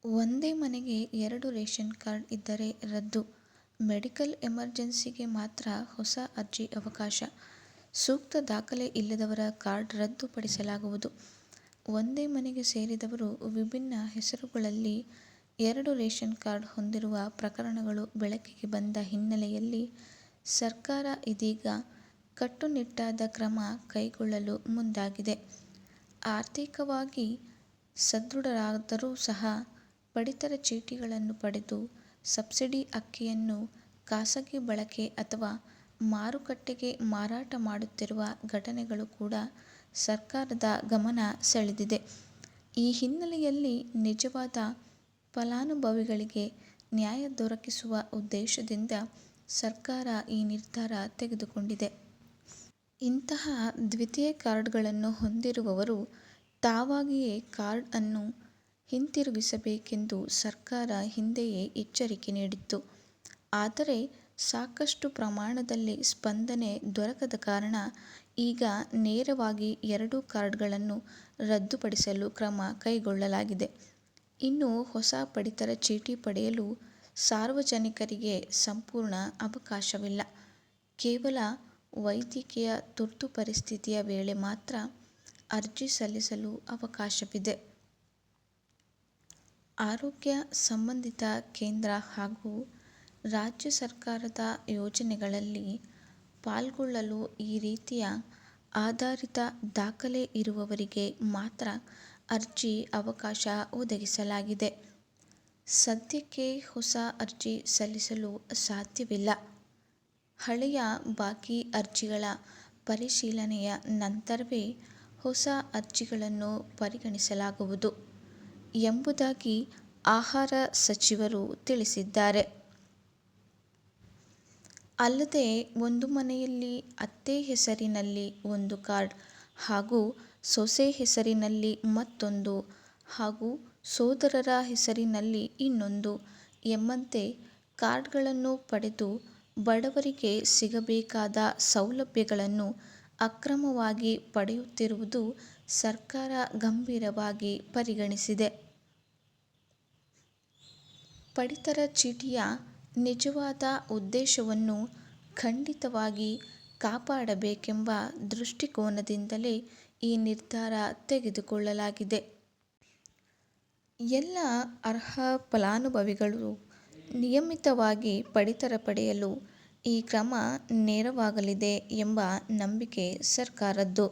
ಒಂದೇ ಮನೆಗೆ 2 ration card ಇದ್ದರೆ ರದ್ದು. ಮೆಡಿಕಲ್ ಎಮರ್ಜೆನ್ಸಿಗೆ ಮಾತ್ರ ಹೊಸ ಅರ್ಜಿ ಅವಕಾಶ. ಸೂಕ್ತ ದಾಖಲೆ ಇಲ್ಲದವರ ಕಾರ್ಡ್ ರದ್ದುಪಡಿಸಲಾಗುವುದು. ಒಂದೇ ಮನೆಗೆ ಸೇರಿದವರು ವಿಭಿನ್ನ ಹೆಸರುಗಳಲ್ಲಿ 2 ರೇಷನ್ ಕಾರ್ಡ್ ಹೊಂದಿರುವ ಪ್ರಕರಣಗಳು ಬೆಳಕಿಗೆ ಬಂದ ಹಿನ್ನೆಲೆಯಲ್ಲಿ ಸರ್ಕಾರ ಇದೀಗ ಕಟ್ಟುನಿಟ್ಟಾದ ಕ್ರಮ ಕೈಗೊಳ್ಳಲು ಮುಂದಾಗಿದೆ. ಆರ್ಥಿಕವಾಗಿ ಸದೃಢರಾದರೂ ಸಹ ಪಡಿತರ ಚೀಟಿಗಳನ್ನು ಪಡೆದು ಸಬ್ಸಿಡಿ ಅಕ್ಕಿಯನ್ನು ಖಾಸಗಿ ಬಳಕೆ ಅಥವಾ ಮಾರುಕಟ್ಟೆಗೆ ಮಾರಾಟ ಮಾಡುತ್ತಿರುವ ಘಟನೆಗಳು ಕೂಡ ಸರ್ಕಾರದ ಗಮನ ಸೆಳೆದಿದೆ. ಈ ಹಿನ್ನೆಲೆಯಲ್ಲಿ ನಿಜವಾದ ಫಲಾನುಭವಿಗಳಿಗೆ ನ್ಯಾಯ ದೊರಕಿಸುವ ಉದ್ದೇಶದಿಂದ ಸರ್ಕಾರ ಈ ನಿರ್ಧಾರ ತೆಗೆದುಕೊಂಡಿದೆ. ಇಂತಹ ದ್ವಿತೀಯ ಕಾರ್ಡ್ಗಳನ್ನು ಹೊಂದಿರುವವರು ತಾವಾಗಿಯೇ ಕಾರ್ಡ್ ಅನ್ನು ಹಿಂತಿರುಗಿಸಬೇಕೆಂದು ಸರ್ಕಾರ ಹಿಂದೆಯೇ ಎಚ್ಚರಿಕೆ ನೀಡಿತ್ತು. ಆದರೆ ಸಾಕಷ್ಟು ಪ್ರಮಾಣದಲ್ಲಿ ಸ್ಪಂದನೆ ದೊರಕದ ಕಾರಣ ಈಗ ನೇರವಾಗಿ 2 ಕಾರ್ಡ್ಗಳನ್ನು ರದ್ದುಪಡಿಸಲು ಕ್ರಮ ಕೈಗೊಳ್ಳಲಾಗಿದೆ. ಇನ್ನು ಹೊಸ ಪಡಿತರ ಚೀಟಿ ಪಡೆಯಲು ಸಾರ್ವಜನಿಕರಿಗೆ ಸಂಪೂರ್ಣ ಅವಕಾಶವಿಲ್ಲ. ಕೇವಲ ವೈದ್ಯಕೀಯ ತುರ್ತು ಪರಿಸ್ಥಿತಿಯ ವೇಳೆ ಮಾತ್ರ ಅರ್ಜಿ ಸಲ್ಲಿಸಲು ಅವಕಾಶವಿದೆ. ಆರೋಗ್ಯ ಸಂಬಂಧಿತ ಕೇಂದ್ರ ಹಾಗೂ ರಾಜ್ಯ ಸರ್ಕಾರದ ಯೋಜನೆಗಳಲ್ಲಿ ಪಾಲ್ಗೊಳ್ಳಲು ಈ ರೀತಿಯ ಆಧಾರಿತ ದಾಖಲೆ ಇರುವವರಿಗೆ ಮಾತ್ರ ಅರ್ಜಿ ಅವಕಾಶ ಒದಗಿಸಲಾಗಿದೆ. ಸದ್ಯಕ್ಕೆ ಹೊಸ ಅರ್ಜಿ ಸಲ್ಲಿಸಲು ಸಾಧ್ಯವಿಲ್ಲ. ಹಳೆಯ ಬಾಕಿ ಅರ್ಜಿಗಳ ಪರಿಶೀಲನೆಯ ನಂತರವೇ ಹೊಸ ಅರ್ಜಿಗಳನ್ನು ಪರಿಗಣಿಸಲಾಗುವುದು ಎಂಬುದಾಗಿ ಆಹಾರ ಸಚಿವರು ತಿಳಿಸಿದ್ದಾರೆ. ಅಲ್ಲದೆ ಒಂದು ಮನೆಯಲ್ಲಿ ಅತ್ತೆ ಹೆಸರಿನಲ್ಲಿ ಒಂದು ಕಾರ್ಡ್ ಹಾಗೂ ಸೊಸೆ ಹೆಸರಿನಲ್ಲಿ ಮತ್ತೊಂದು ಹಾಗೂ ಸೋದರರ ಹೆಸರಿನಲ್ಲಿ ಇನ್ನೊಂದು ಎಂಬಂತೆ ಕಾರ್ಡ್ಗಳನ್ನು ಪಡೆದು ಬಡವರಿಗೆ ಸಿಗಬೇಕಾದ ಸೌಲಭ್ಯಗಳನ್ನು ಅಕ್ರಮವಾಗಿ ಪಡೆಯುತ್ತಿರುವುದು ಸರ್ಕಾರ ಗಂಭೀರವಾಗಿ ಪರಿಗಣಿಸಿದೆ. ಪಡಿತರ ಚೀಟಿಯ ನಿಜವಾದ ಉದ್ದೇಶವನ್ನು ಖಂಡಿತವಾಗಿ ಕಾಪಾಡಬೇಕೆಂಬ ದೃಷ್ಟಿಕೋನದಿಂದಲೇ ಈ ನಿರ್ಧಾರ ತೆಗೆದುಕೊಳ್ಳಲಾಗಿದೆ. ಎಲ್ಲ ಅರ್ಹ ಫಲಾನುಭವಿಗಳು ನಿಯಮಿತವಾಗಿ ಪಡಿತರ ಪಡೆಯಲು ಈ ಕ್ರಮ ನೆರವಾಗಲಿದೆ ಎಂಬ ನಂಬಿಕೆ ಸರ್ಕಾರದ್ದು.